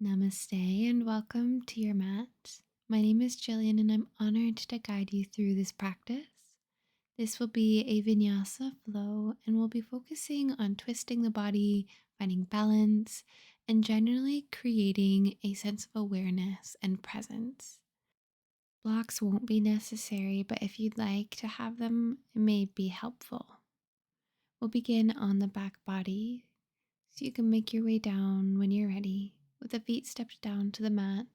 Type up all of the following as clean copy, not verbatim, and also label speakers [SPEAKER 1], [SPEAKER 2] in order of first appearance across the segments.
[SPEAKER 1] Namaste and welcome to your mat. My name is Jillian and I'm honored to guide you through this practice. This will be a vinyasa flow and we'll be focusing on twisting the body, finding balance, and generally creating a sense of awareness and presence. Blocks won't be necessary, but if you'd like to have them, it may be helpful. We'll begin on the back body so you can make your way down when you're ready with the feet stepped down to the mat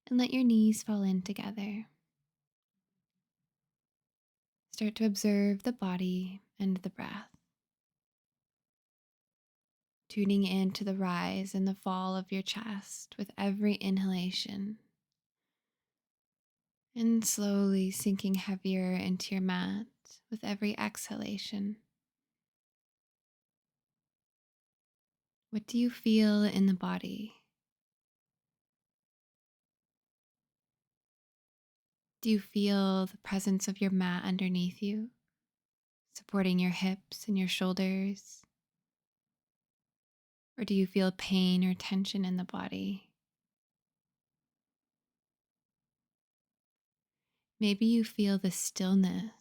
[SPEAKER 1] and let your knees fall in together. Start to observe the body and the breath, tuning in to the rise and the fall of your chest with every inhalation, and slowly sinking heavier into your mat with every exhalation. What do you feel in the body? Do you feel the presence of your mat underneath you, supporting your hips and your shoulders? Or do you feel pain or tension in the body? Maybe you feel the stillness.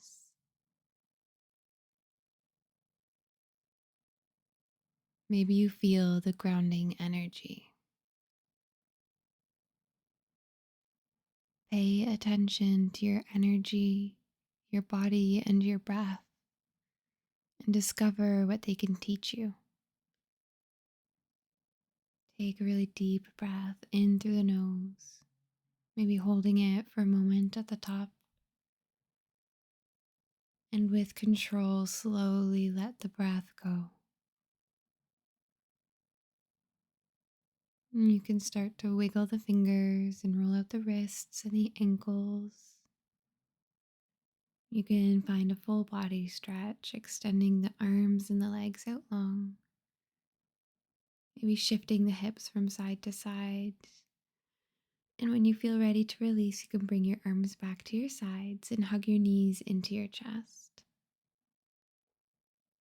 [SPEAKER 1] Maybe you feel the grounding energy. Pay attention to your energy, your body, and your breath, and discover what they can teach you. Take a really deep breath in through the nose, maybe holding it for a moment at the top. And with control, slowly let the breath go. And you can start to wiggle the fingers and roll out the wrists and the ankles. You can find a full body stretch, extending the arms and the legs out long. Maybe shifting the hips from side to side. And when you feel ready to release, you can bring your arms back to your sides and hug your knees into your chest.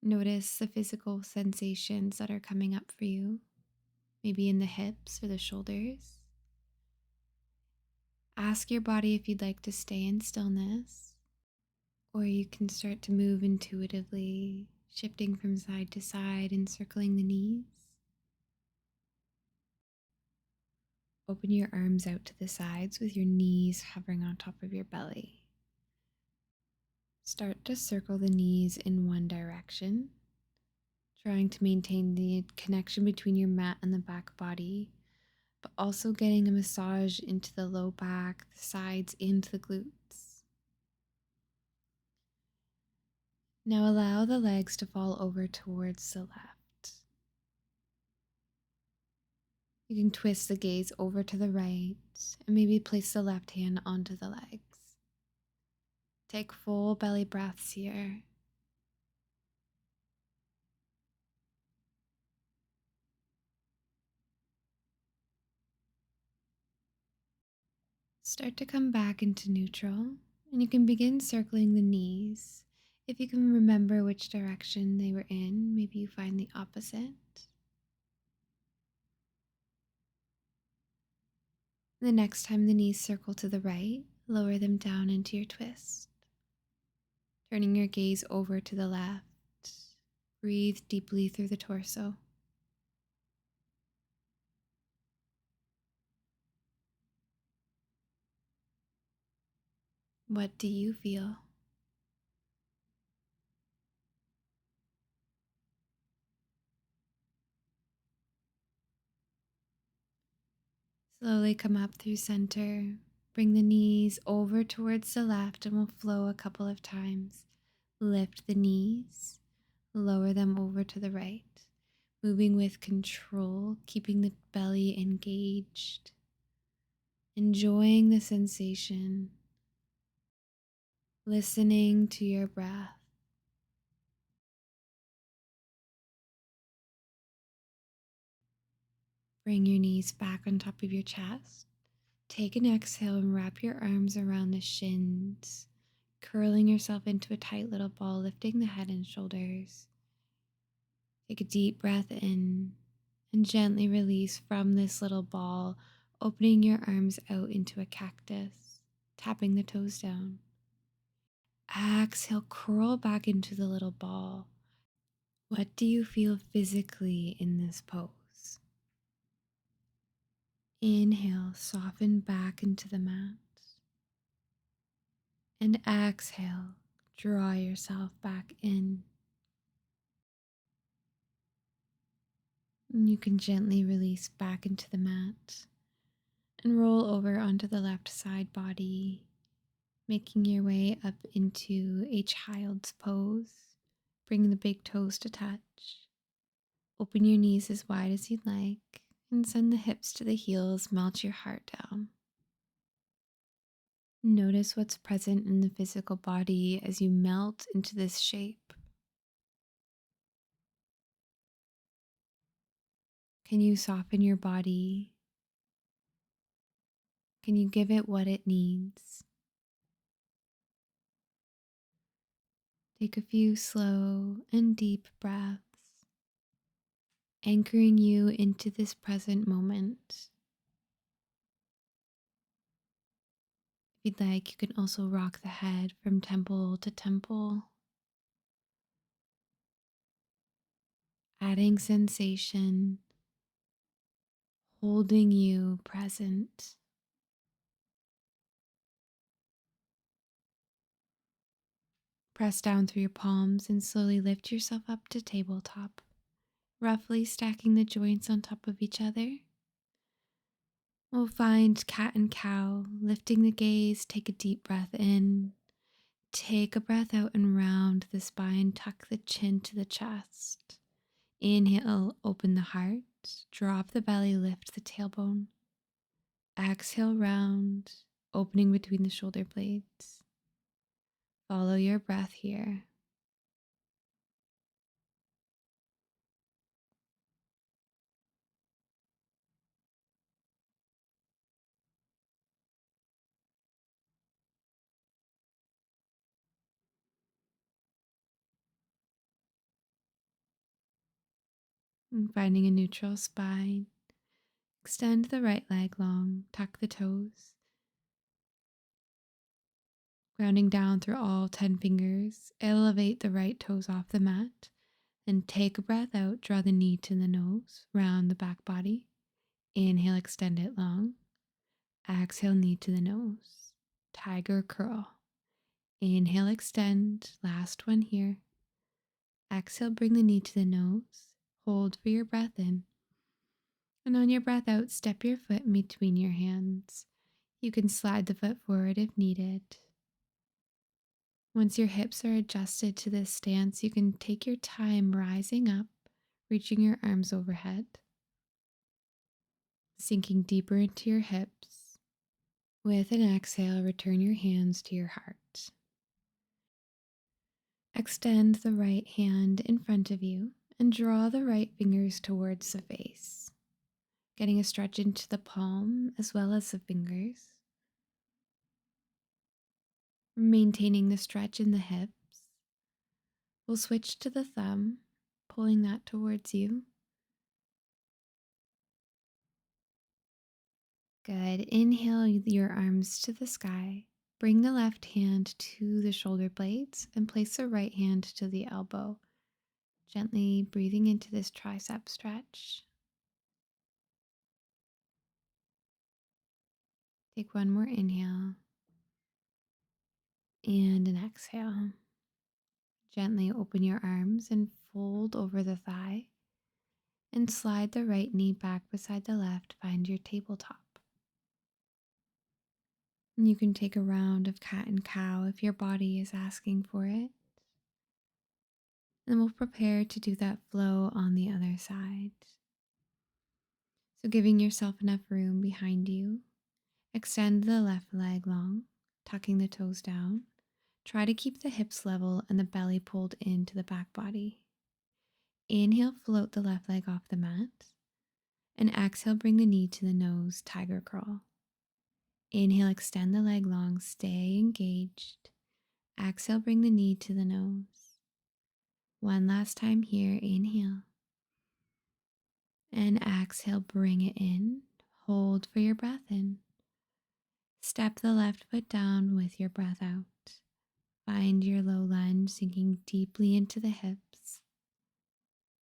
[SPEAKER 1] Notice the physical sensations that are coming up for you, maybe in the hips or the shoulders. Ask your body if you'd like to stay in stillness, or you can start to move intuitively, shifting from side to side and circling the knees. Open your arms out to the sides with your knees hovering on top of your belly. Start to circle the knees in one direction, trying to maintain the connection between your mat and the back body, but also getting a massage into the low back, the sides, and the glutes. Now allow the legs to fall over towards the left. You can twist the gaze over to the right and maybe place the left hand onto the legs. Take full belly breaths here. Start to come back into neutral, and you can begin circling the knees. If you can remember which direction they were in, maybe you find the opposite. The next time the knees circle to the right, lower them down into your twist. Turning your gaze over to the left, breathe deeply through the torso. What do you feel? Slowly come up through center. Bring the knees over towards the left and we'll flow a couple of times. Lift the knees, lower them over to the right. Moving with control, keeping the belly engaged. Enjoying the sensation. Listening to your breath. Bring your knees back on top of your chest. Take an exhale and wrap your arms around the shins, curling yourself into a tight little ball, lifting the head and shoulders. Take a deep breath in And gently release from this little ball, opening your arms out into a cactus, tapping the toes down. Exhale, curl back into the little ball. What do you feel physically in this pose? Inhale, soften back into the mat. And exhale, draw yourself back in. And you can gently release back into the mat and roll over onto the left side body, making your way up into a child's pose. Bring the big toes to touch. Open your knees as wide as you'd like and send the hips to the heels, melt your heart down. Notice what's present in the physical body as you melt into this shape. Can you soften your body? Can you give it what it needs? Take a few slow and deep breaths, anchoring you into this present moment. If you'd like, you can also rock the head from temple to temple, adding sensation, holding you present. Press down through your palms and slowly lift yourself up to tabletop, roughly stacking the joints on top of each other. We'll find cat and cow, lifting the gaze, take a deep breath in. Take a breath out and round the spine, tuck the chin to the chest. Inhale, open the heart, drop the belly, lift the tailbone. Exhale, round, opening between the shoulder blades. Follow your breath here. And finding a neutral spine. Extend the right leg long, tuck the toes. Grounding down through all 10 fingers, elevate the right toes off the mat. Then take a breath out, draw the knee to the nose, round the back body. Inhale, extend it long. Exhale, knee to the nose. Tiger curl. Inhale, extend. Last one here. Exhale, bring the knee to the nose. Hold for your breath in. And on your breath out, step your foot in between your hands. You can slide the foot forward if needed. Once your hips are adjusted to this stance, you can take your time rising up, reaching your arms overhead, sinking deeper into your hips. With an exhale, return your hands to your heart. Extend the right hand in front of you and draw the right fingers towards the face, getting a stretch into the palm as well as the fingers. Maintaining the stretch in the hips. We'll switch to the thumb, pulling that towards you. Good. Inhale your arms to the sky. Bring the left hand to the shoulder blades and place the right hand to the elbow. Gently breathing into this tricep stretch. Take one more inhale and an exhale. Gently open your arms and fold over the thigh and slide the right knee back beside the left. Find your tabletop. And you can take a round of cat and cow if your body is asking for it. And we'll prepare to do that flow on the other side. So giving yourself enough room behind you, extend the left leg long, tucking the toes down. Try to keep the hips level and the belly pulled into the back body. Inhale, float the left leg off the mat. And exhale, bring the knee to the nose, tiger curl. Inhale, extend the leg long, stay engaged. Exhale, bring the knee to the nose. One last time here, inhale. And exhale, bring it in. Hold for your breath in. Step the left foot down with your breath out. Find your low lunge sinking deeply into the hips.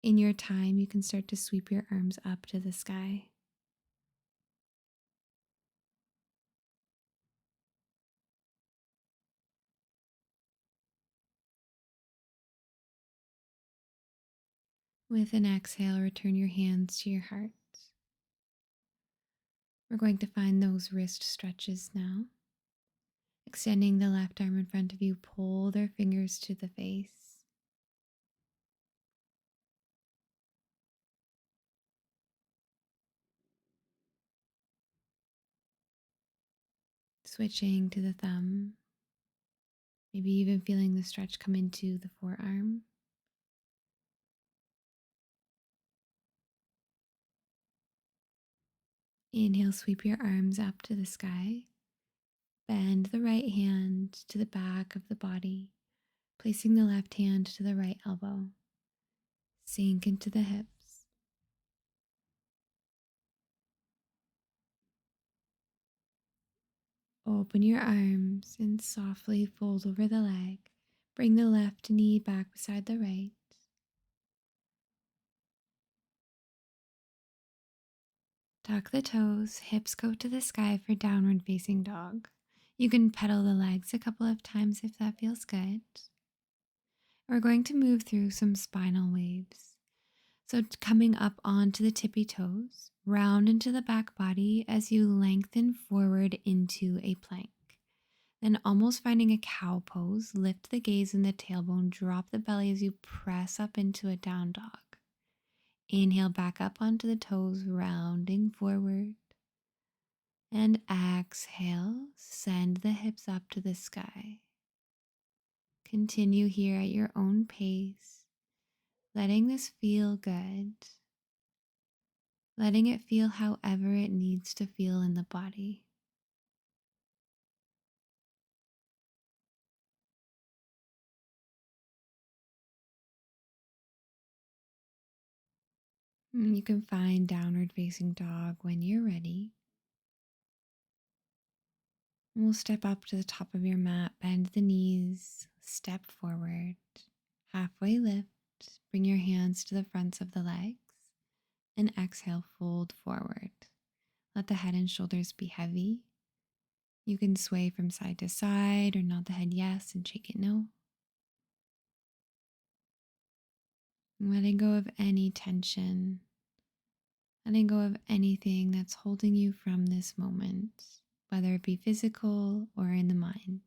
[SPEAKER 1] In your time, you can start to sweep your arms up to the sky. With an exhale, return your hands to your heart. We're going to find those wrist stretches now. Extending the left arm in front of you, pull their fingers to the face. Switching to the thumb, maybe even feeling the stretch come into the forearm. Inhale, sweep your arms up to the sky. Bend the right hand to the back of the body, placing the left hand to the right elbow. Sink into the hips. Open your arms and softly fold over the leg. Bring the left knee back beside the right. Tuck the toes, hips go to the sky for downward facing dog. You can pedal the legs a couple of times if that feels good. We're going to move through some spinal waves. So, coming up onto the tippy toes, round into the back body as you lengthen forward into a plank. Then, almost finding a cow pose, lift the gaze and the tailbone, drop the belly as you press up into a down dog. Inhale back up onto the toes, rounding forward. And exhale, send the hips up to the sky. Continue here at your own pace, letting this feel good. Letting it feel however it needs to feel in the body. You can find downward facing dog when you're ready. We'll step up to the top of your mat, bend the knees, step forward, halfway lift, bring your hands to the fronts of the legs, and exhale, fold forward. Let the head and shoulders be heavy. You can sway from side to side or nod the head yes and shake it no. Letting go of any tension, letting go of anything that's holding you from this moment, whether it be physical or in the mind.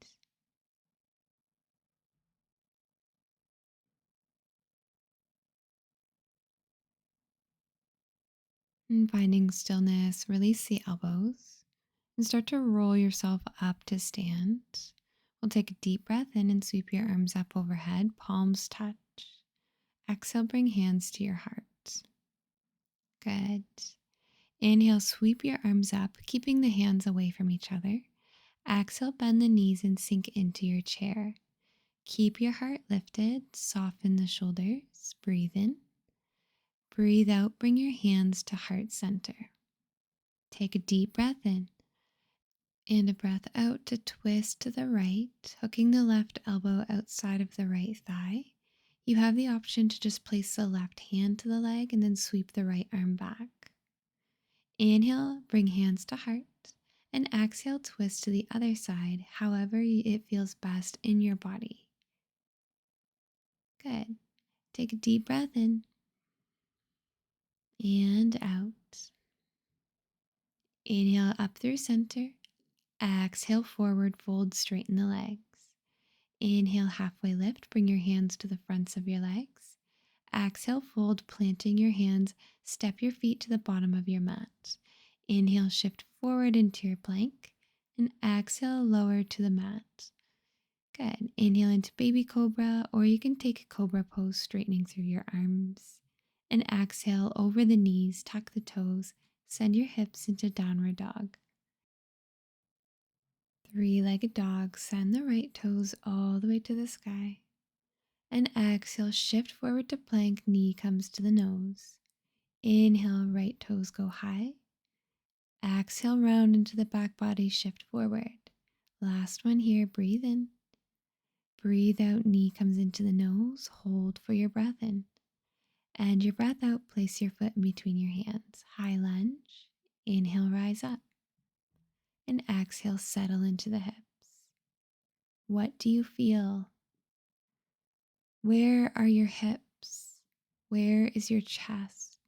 [SPEAKER 1] And finding stillness, release the elbows and start to roll yourself up to stand. We'll take a deep breath in and sweep your arms up overhead, palms touch. Exhale, bring hands to your heart. Good. Inhale, sweep your arms up, keeping the hands away from each other. Exhale, bend the knees and sink into your chair. Keep your heart lifted, soften the shoulders, breathe in. Breathe out, bring your hands to heart center. Take a deep breath in and a breath out to twist to the right, hooking the left elbow outside of the right thigh. You have the option to just place the left hand to the leg and then sweep the right arm back. Inhale, bring hands to heart, and exhale, twist to the other side, however it feels best in your body. Good. Take a deep breath in and out. Inhale up through center. Exhale forward, fold, straighten the legs. Inhale, halfway lift, bring your hands to the fronts of your legs. Exhale, fold, planting your hands, step your feet to the bottom of your mat. Inhale, shift forward into your plank, and exhale, lower to the mat. Good. Inhale into baby cobra, or you can take a cobra pose, straightening through your arms. And exhale over the knees, tuck the toes, send your hips into downward dog. Three-legged dog, send the right toes all the way to the sky. And exhale, shift forward to plank, knee comes to the nose. Inhale, right toes go high. Exhale, round into the back body, shift forward. Last one here, breathe in. Breathe out, knee comes into the nose. Hold for your breath in. And your breath out, place your foot in between your hands. High lunge. Inhale, rise up. And exhale, settle into the hips. What do you feel? Where are your hips? Where is your chest?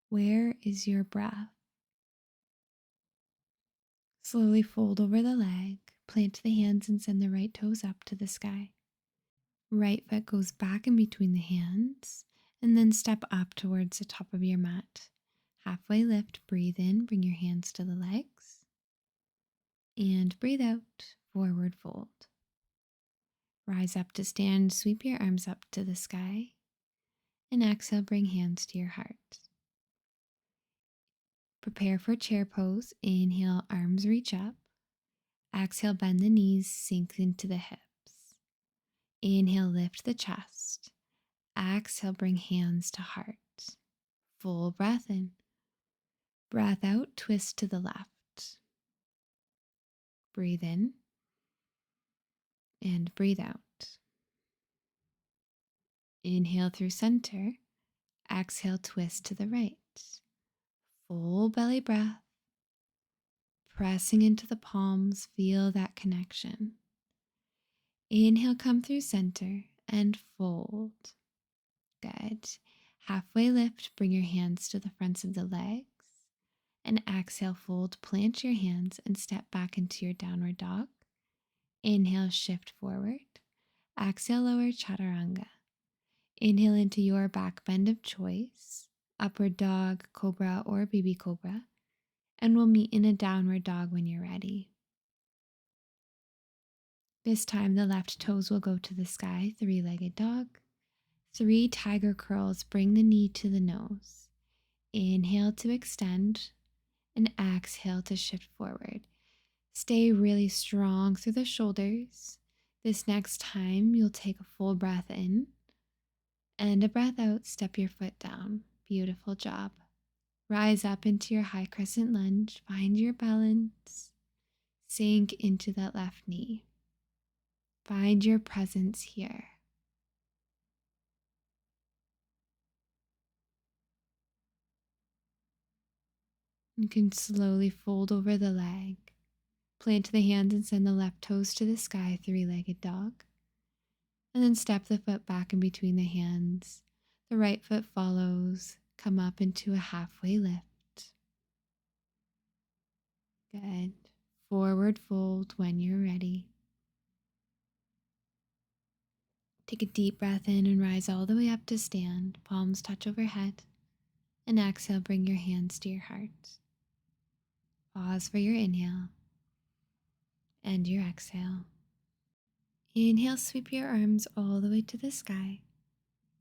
[SPEAKER 1] Where is your breath? Slowly fold over the leg, plant the hands and send the right toes up to the sky. Right foot goes back in between the hands and then step up towards the top of your mat. Halfway lift, breathe in, bring your hands to the legs. And breathe out, forward fold. Rise up to stand, sweep your arms up to the sky. And exhale, bring hands to your heart. Prepare for chair pose. Inhale, arms reach up. Exhale, bend the knees, sink into the hips. Inhale, lift the chest. Exhale, bring hands to heart. Full breath in. Breath out, twist to the left. Breathe in and breathe out. Inhale through center. Exhale, twist to the right. Full belly breath. Pressing into the palms, feel that connection. Inhale, come through center and fold. Good. Halfway lift, bring your hands to the fronts of the legs. And exhale, fold, plant your hands and step back into your downward dog. Inhale, shift forward. Exhale, lower chaturanga. Inhale into your back bend of choice, upward dog, cobra, or baby cobra. And we'll meet in a downward dog when you're ready. This time, the left toes will go to the sky, three-legged dog. 3 tiger curls, bring the knee to the nose. Inhale to extend and exhale to shift forward. Stay really strong through the shoulders. This next time, you'll take a full breath in and a breath out, step your foot down. Beautiful job. Rise up into your high crescent lunge, find your balance. Sink into that left knee. Find your presence here. You can slowly fold over the leg. Plant the hands and send the left toes to the sky, three-legged dog. And then step the foot back in between the hands. The right foot follows. Come up into a halfway lift. Good. Forward fold when you're ready. Take a deep breath in and rise all the way up to stand. Palms touch overhead. And exhale, bring your hands to your heart. Pause for your inhale and your exhale. Inhale, sweep your arms all the way to the sky.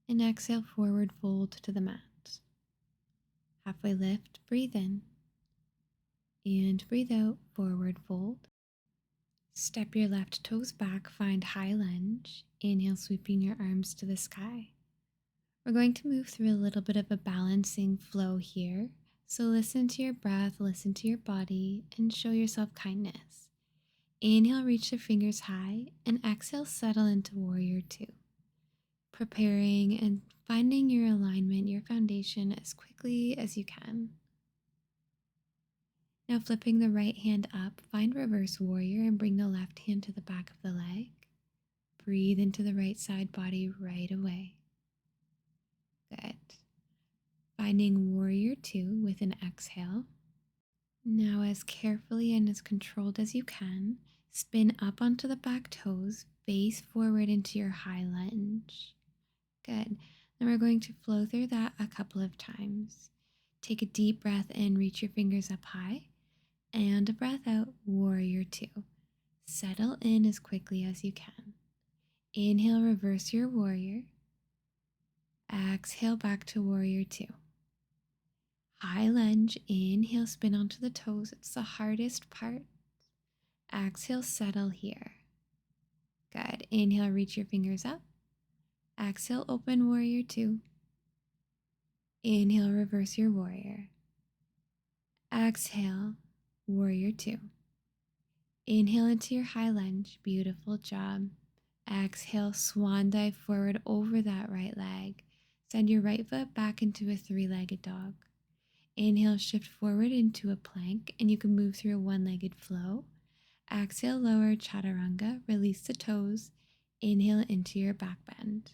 [SPEAKER 1] And exhale, forward fold to the mat. Halfway lift, breathe in. And breathe out, forward fold. Step your left toes back, find high lunge. Inhale, sweeping your arms to the sky. We're going to move through a little bit of a balancing flow here. So listen to your breath, listen to your body, and show yourself kindness. Inhale, reach the fingers high, and exhale, settle into warrior two. Preparing and finding your alignment, your foundation as quickly as you can. Now flipping the right hand up, find reverse warrior and bring the left hand to the back of the leg. Breathe into the right side body right away. Good. Finding warrior two with an exhale. Now as carefully and as controlled as you can, spin up onto the back toes, face forward into your high lunge. Good. Then we're going to flow through that a couple of times. Take a deep breath in, reach your fingers up high, and a breath out, warrior two. Settle in as quickly as you can. Inhale, reverse your warrior. Exhale, back to warrior two. High lunge, inhale, spin onto the toes. It's the hardest part. Exhale, settle here. Good. Inhale, reach your fingers up. Exhale, open warrior two. Inhale, reverse your warrior. Exhale, warrior two. Inhale into your high lunge. Beautiful job. Exhale, swan dive forward over that right leg. Send your right foot back into a three-legged dog. Inhale, shift forward into a plank, and you can move through a one-legged flow. Exhale, lower chaturanga. Release the toes. Inhale into your back bend.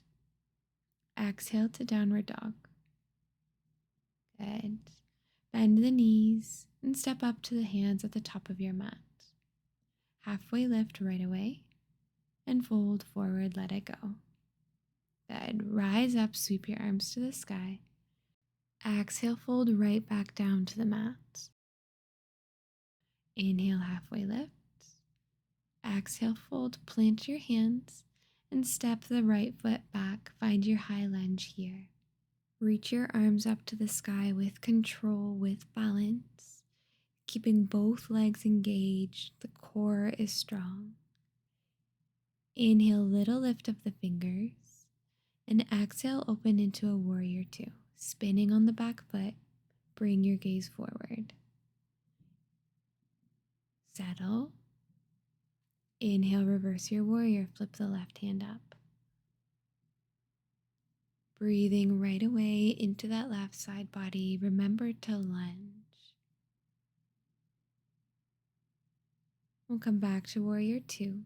[SPEAKER 1] Exhale to downward dog. Good. Bend the knees and step up to the hands at the top of your mat. Halfway lift right away and fold forward, let it go. Good. Rise up, sweep your arms to the sky. Exhale, fold right back down to the mat. Inhale, halfway lift. Exhale, fold, plant your hands and step the right foot back. Find your high lunge here. Reach your arms up to the sky with control, with balance, keeping both legs engaged. The core is strong. Inhale, little lift of the fingers, and exhale, open into a warrior two. Spinning on the back foot, bring your gaze forward. Settle. Inhale, reverse your warrior, flip the left hand up. Breathing right away into that left side body, remember to lunge. We'll come back to warrior two.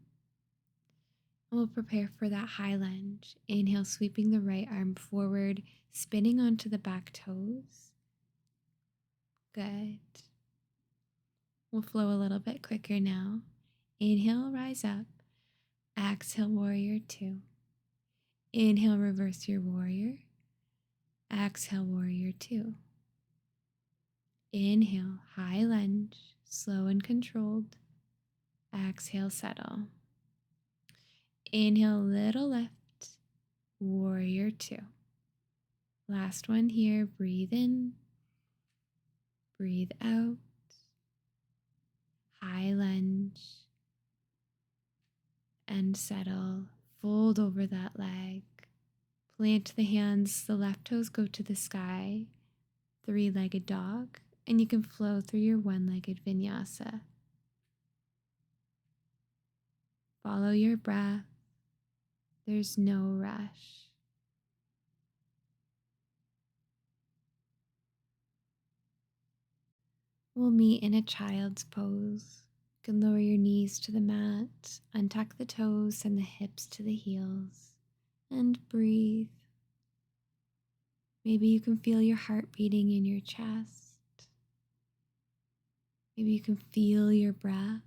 [SPEAKER 1] And we'll prepare for that high lunge. Inhale, sweeping the right arm forward, spinning onto the back toes. Good. We'll flow a little bit quicker now. Inhale, rise up. Exhale, warrior two. Inhale, reverse your warrior. Exhale, warrior two. Inhale, high lunge, slow and controlled. Exhale, settle. Inhale, little lift, warrior two. Last one here, breathe in, breathe out. High lunge and settle. Fold over that leg. Plant the hands, the left toes go to the sky. Three-legged dog, and you can flow through your one-legged vinyasa. Follow your breath. There's no rush. We'll meet in a child's pose. You can lower your knees to the mat, untuck the toes, and the hips to the heels, and breathe. Maybe you can feel your heart beating in your chest. Maybe you can feel your breath.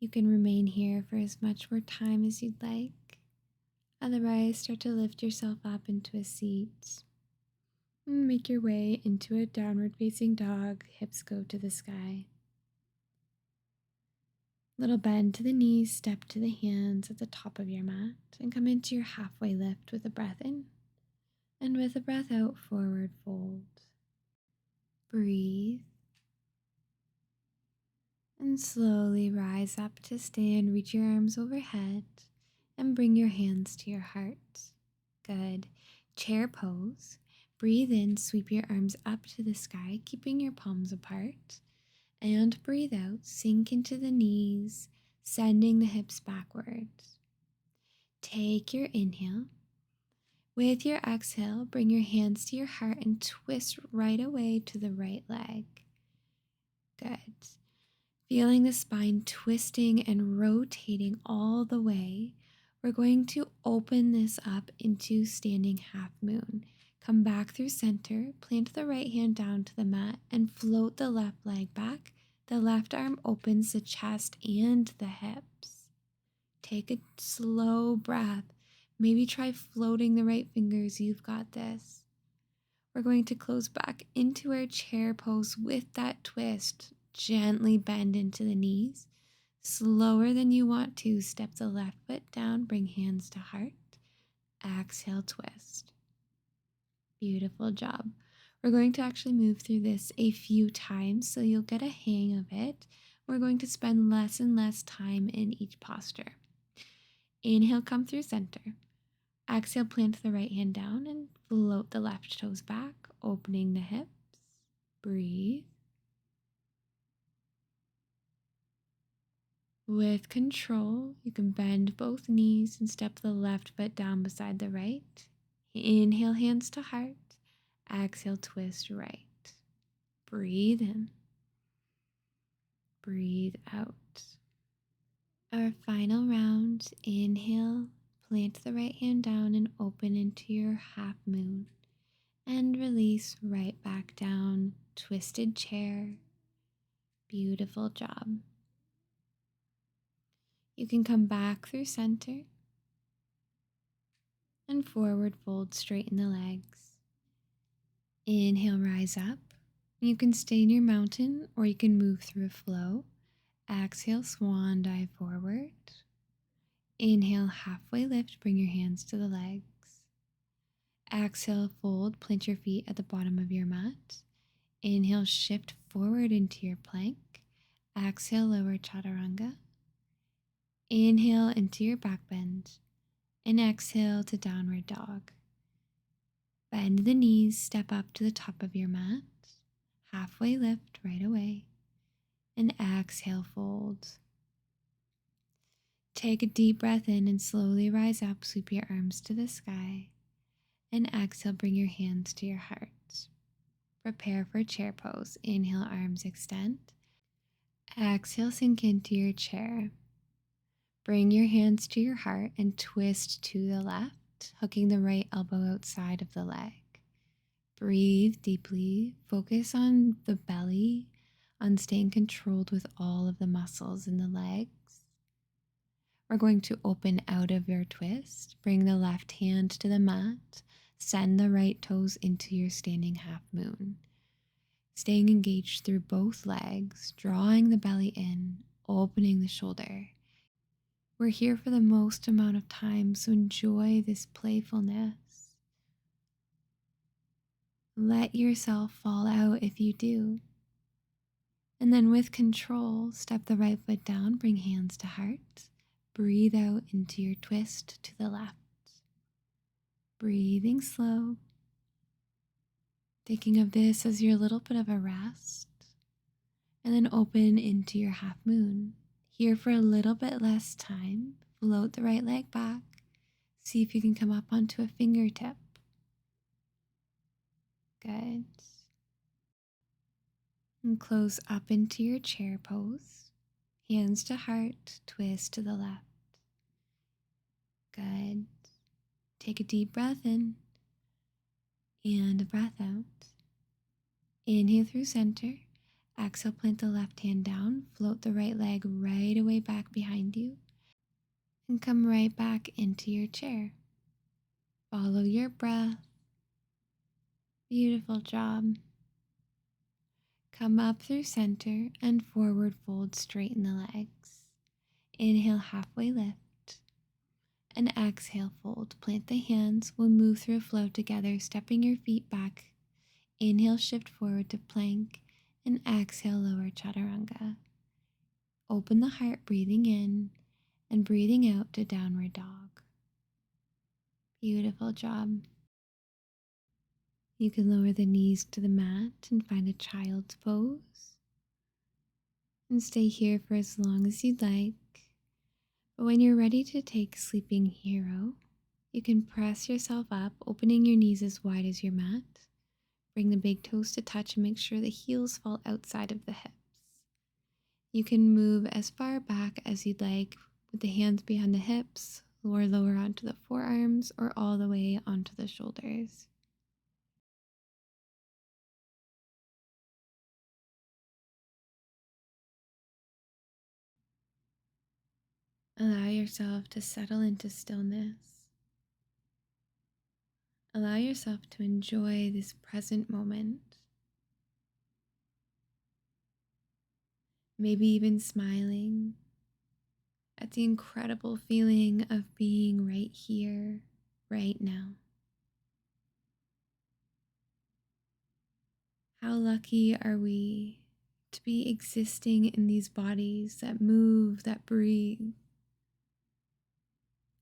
[SPEAKER 1] You can remain here for as much more time as you'd like. Otherwise, start to lift yourself up into a seat. And make your way into a downward facing dog. Hips go to the sky. Little bend to the knees, step to the hands at the top of your mat, and come into your halfway lift with a breath in. And with a breath out, forward fold. Breathe. And slowly rise up to stand, reach your arms overhead, and bring your hands to your heart. Good. Chair pose. Breathe in, sweep your arms up to the sky, keeping your palms apart. And breathe out, sink into the knees, sending the hips backwards. Take your inhale. With your exhale, bring your hands to your heart and twist right away to the right leg. Good. Feeling the spine twisting and rotating all the way, we're going to open this up into standing half moon. Come back through center, plant the right hand down to the mat, and float the left leg back. The left arm opens the chest and the hips. Take a slow breath. Maybe try floating the right fingers. You've got this. We're going to close back into our chair pose with that twist. Gently bend into the knees. Slower than you want to, step the left foot down, bring hands to heart. Exhale, twist. Beautiful job. We're going to actually move through this a few times so you'll get a hang of it. we're going to spend less and less time in each posture. Inhale, come through center. Exhale, plant the right hand down and float the left toes back, opening the hips. Breathe. With control, you can bend both knees and step the left foot down beside the right. Inhale, hands to heart. Exhale, twist right. Breathe in. Breathe out. Our final round, inhale, plant the right hand down and open into your half moon. And release right back down, twisted chair. Beautiful job. You can come back through center and forward fold, straighten the legs. Inhale, rise up. You can stay in your mountain or you can move through a flow. Exhale, swan dive forward. Inhale, halfway lift, bring your hands to the legs. Exhale, fold, plant your feet at the bottom of your mat. Inhale, shift forward into your plank. Exhale, lower chaturanga. Inhale into your back bend. And exhale to downward dog. Bend the knees, step up to the top of your mat. Halfway lift right away. And exhale, fold. Take a deep breath in and slowly rise up, sweep your arms to the sky. And exhale, bring your hands to your heart. Prepare for chair pose. Inhale, arms extend. Exhale, sink into your chair. Bring your hands to your heart and twist to the left, hooking the right elbow outside of the leg. Breathe deeply. Focus on the belly, on staying controlled with all of the muscles in the legs. We're going to open out of your twist. Bring the left hand to the mat. Send the right toes into your standing half moon. Staying engaged through both legs, drawing the belly in, opening the shoulder. We're here for the most amount of time, so enjoy this playfulness. Let yourself fall out if you do. And then with control, step the right foot down, bring hands to heart. Breathe out into your twist to the left. Breathing slow. Thinking of this as your little bit of a rest. And then open into your half moon. Here for a little bit less time, float the right leg back. See if you can come up onto a fingertip. Good. And close up into your chair pose. Hands to heart, twist to the left. Good. Take a deep breath in and a breath out. Inhale through center. Exhale, plant the left hand down. Float the right leg right away back behind you. And come right back into your chair. Follow your breath. Beautiful job. Come up through center and forward fold, straighten the legs. Inhale, halfway lift. And exhale, fold. Plant the hands. We'll move through a flow together, stepping your feet back. Inhale, shift forward to plank. And exhale, lower chaturanga. Open the heart, breathing in and breathing out to downward dog. Beautiful job. You can lower the knees to the mat and find a child's pose. And stay here for as long as you'd like. But when you're ready to take sleeping hero, you can press yourself up, opening your knees as wide as your mat. Bring the big toes to touch and make sure the heels fall outside of the hips. You can move as far back as you'd like with the hands behind the hips, or lower onto the forearms, or all the way onto the shoulders. Allow yourself to settle into stillness. Allow yourself to enjoy this present moment. Maybe even smiling at the incredible feeling of being right here, right now. How lucky are we to be existing in these bodies that move, that breathe.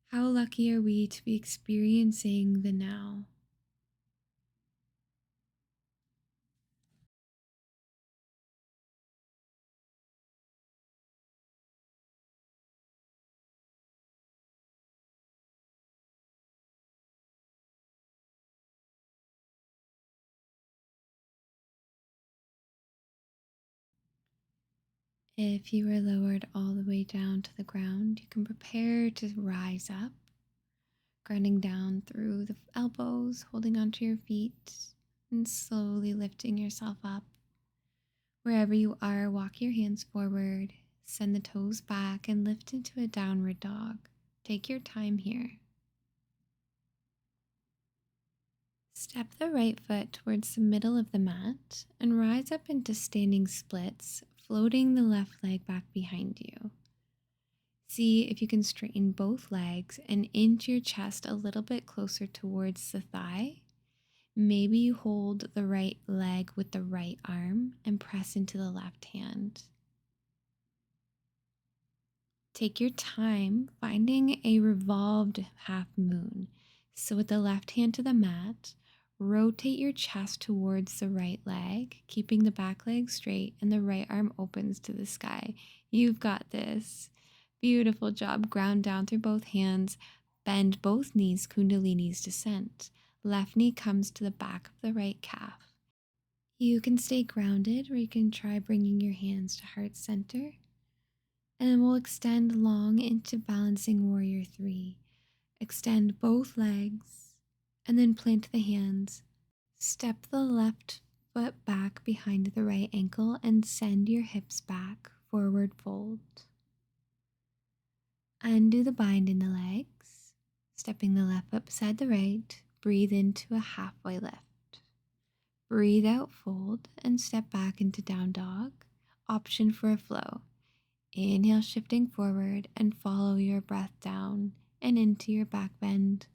[SPEAKER 1] How lucky are we to be experiencing the now? If you are lowered all the way down to the ground, you can prepare to rise up, grounding down through the elbows, holding onto your feet, and slowly lifting yourself up. Wherever you are, walk your hands forward, send the toes back, and lift into a downward dog. Take your time here. Step the right foot towards the middle of the mat and rise up into standing splits, floating the left leg back behind you. See if you can straighten both legs and inch your chest a little bit closer towards the thigh. Maybe you hold the right leg with the right arm and press into the left hand. Take your time finding a revolved half moon. So with the left hand to the mat, rotate your chest towards the right leg, keeping the back leg straight and the right arm opens to the sky. You've got this. Beautiful job. Ground down through both hands. Bend both knees, Kundalini's descent. Left knee comes to the back of the right calf. You can stay grounded, or you can try bringing your hands to heart center. And then we'll extend long into balancing warrior 3. Extend both legs and then plant the hands. Step the left foot back behind the right ankle and send your hips back, forward fold. Undo the bind in the legs, stepping the left foot beside the right. Breathe into a halfway lift. Breathe out, fold, and step back into down dog. Option for a flow. Inhale, shifting forward, and follow your breath down and into your back bend.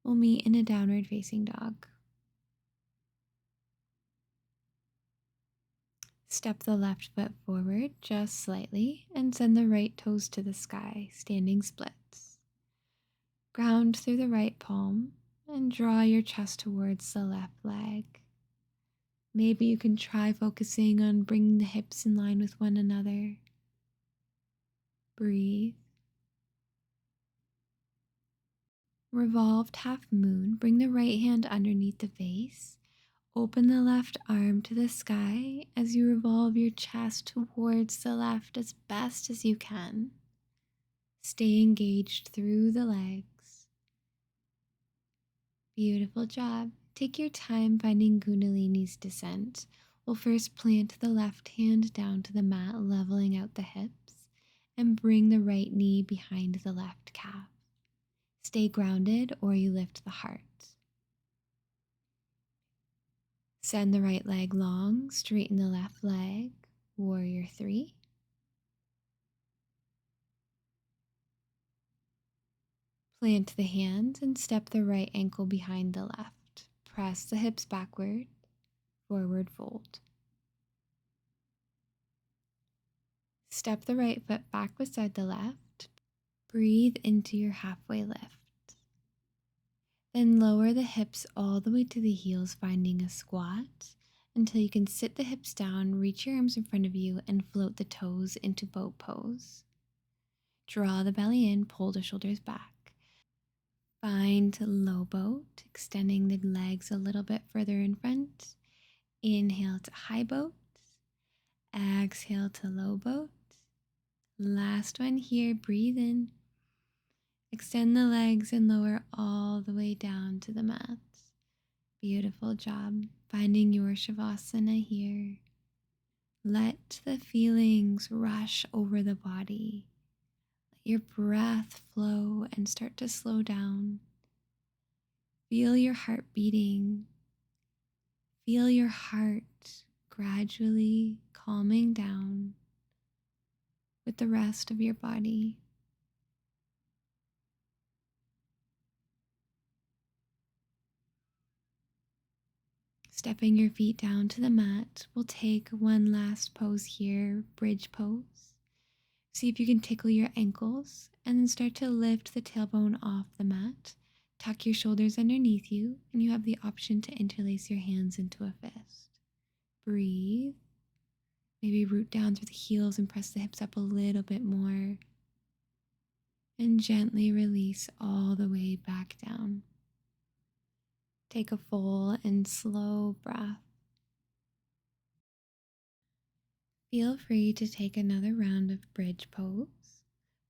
[SPEAKER 1] We'll meet in a downward facing dog. Step the left foot forward just slightly and send the right toes to the sky, standing splits. Ground through the right palm and draw your chest towards the left leg. Maybe you can try focusing on bringing the hips in line with one another. Breathe. Revolved half moon, bring the right hand underneath the face. Open the left arm to the sky as you revolve your chest towards the left as best as you can. Stay engaged through the legs. Beautiful job. Take your time finding Kundalini's descent. We'll first plant the left hand down to the mat, leveling out the hips, and bring the right knee behind the left calf. Stay grounded or you lift the heart. Send the right leg long, straighten the left leg, warrior 3. Plant the hands and step the right ankle behind the left. Press the hips backward, forward fold. Step the right foot back beside the left. Breathe into your halfway lift. Then lower the hips all the way to the heels, finding a squat until you can sit the hips down, reach your arms in front of you, and float the toes into boat pose. Draw the belly in, pull the shoulders back. Find low boat, extending the legs a little bit further in front. Inhale to high boat. Exhale to low boat. Last one here, breathe in. Extend the legs and lower all the way down to the mat. Beautiful job. Finding your Savasana here. Let the feelings rush over the body. Let your breath flow and start to slow down. Feel your heart beating. Feel your heart gradually calming down with the rest of your body. Stepping your feet down to the mat, we'll take one last pose here, bridge pose. See if you can tickle your ankles and then start to lift the tailbone off the mat. Tuck your shoulders underneath you, and you have the option to interlace your hands into a fist. Breathe. Maybe root down through the heels and press the hips up a little bit more. And gently release all the way back down. Take a full and slow breath. Feel free to take another round of bridge pose,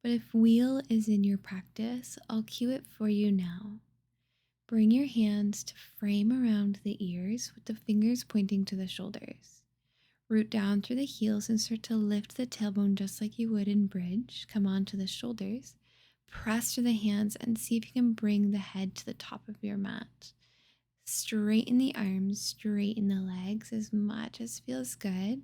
[SPEAKER 1] but if wheel is in your practice, I'll cue it for you now. Bring your hands to frame around the ears with the fingers pointing to the shoulders. Root down through the heels and start to lift the tailbone just like you would in bridge. Come onto the shoulders. Press through the hands and see if you can bring the head to the top of your mat. Straighten the arms, straighten the legs as much as feels good.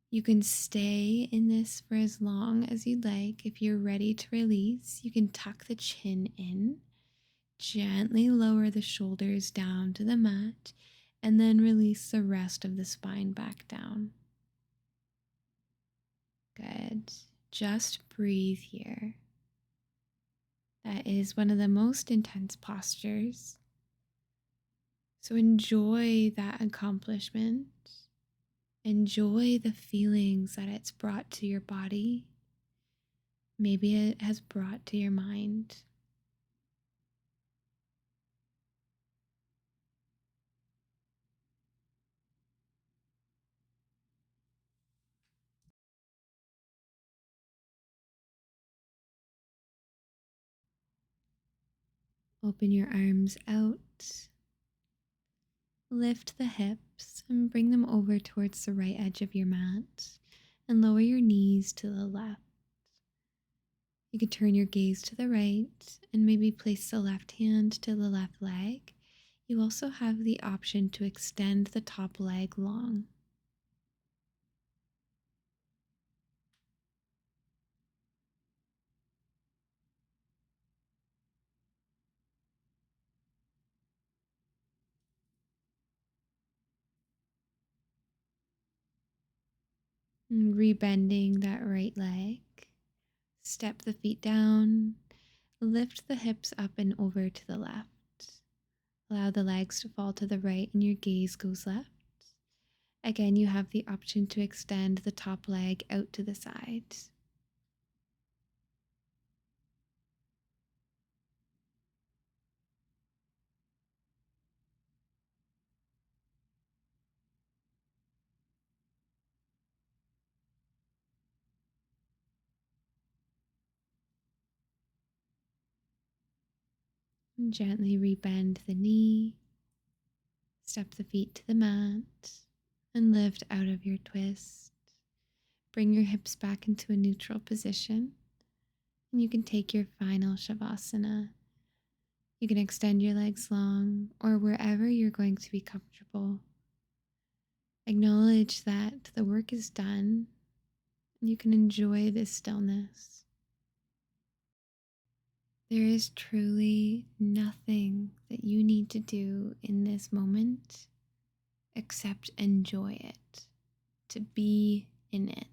[SPEAKER 1] You can stay in this for as long as you'd like. If you're ready to release, you can tuck the chin in, gently lower the shoulders down to the mat, and then release the rest of the spine back down. Good. Just breathe here. That is one of the most intense postures. So enjoy that accomplishment. Enjoy the feelings that it's brought to your body. Maybe it has brought to your mind. Open your arms out. Lift the hips and bring them over towards the right edge of your mat and lower your knees to the left. You can turn your gaze to the right and maybe place the left hand to the left leg. You also have the option to extend the top leg long. And rebending that right leg. Step the feet down. Lift the hips up and over to the left. Allow the legs to fall to the right and your gaze goes left. Again, you have the option to extend the top leg out to the side. And gently rebend the knee. Step the feet to the mat and lift out of your twist. Bring your hips back into a neutral position. And you can take your final Savasana. You can extend your legs long or wherever you're going to be comfortable. Acknowledge that the work is done and you can enjoy this stillness. There is truly nothing that you need to do in this moment except enjoy it, to be in it.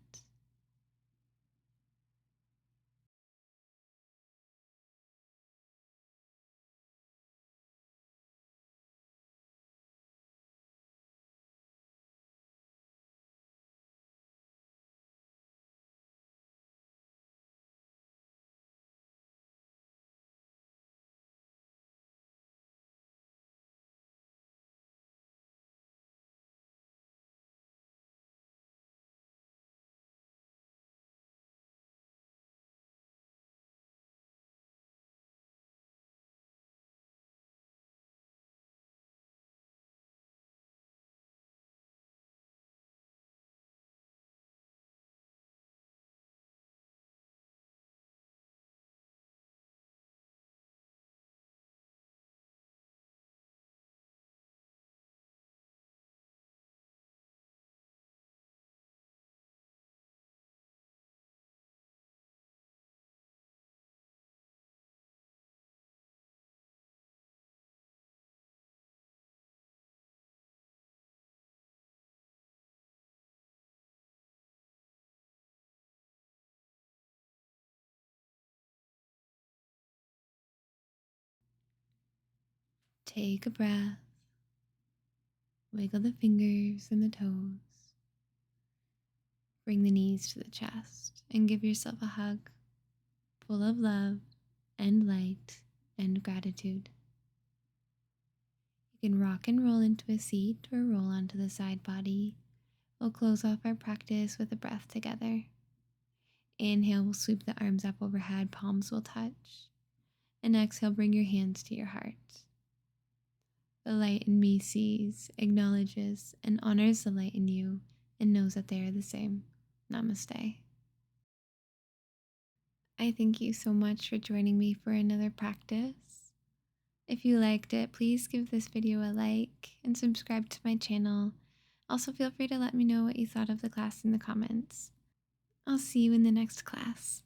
[SPEAKER 1] Take a breath, wiggle the fingers and the toes, bring the knees to the chest, and give yourself a hug full of love and light and gratitude. You can rock and roll into a seat or roll onto the side body. We'll close off our practice with a breath together. Inhale, we'll sweep the arms up overhead, palms will touch. And exhale, bring your hands to your heart. The light in me sees, acknowledges, and honors the light in you and knows that they are the same. Namaste. I thank you so much for joining me for another practice. If you liked it, please give this video a like and subscribe to my channel. Also, feel free to let me know what you thought of the class in the comments. I'll see you in the next class.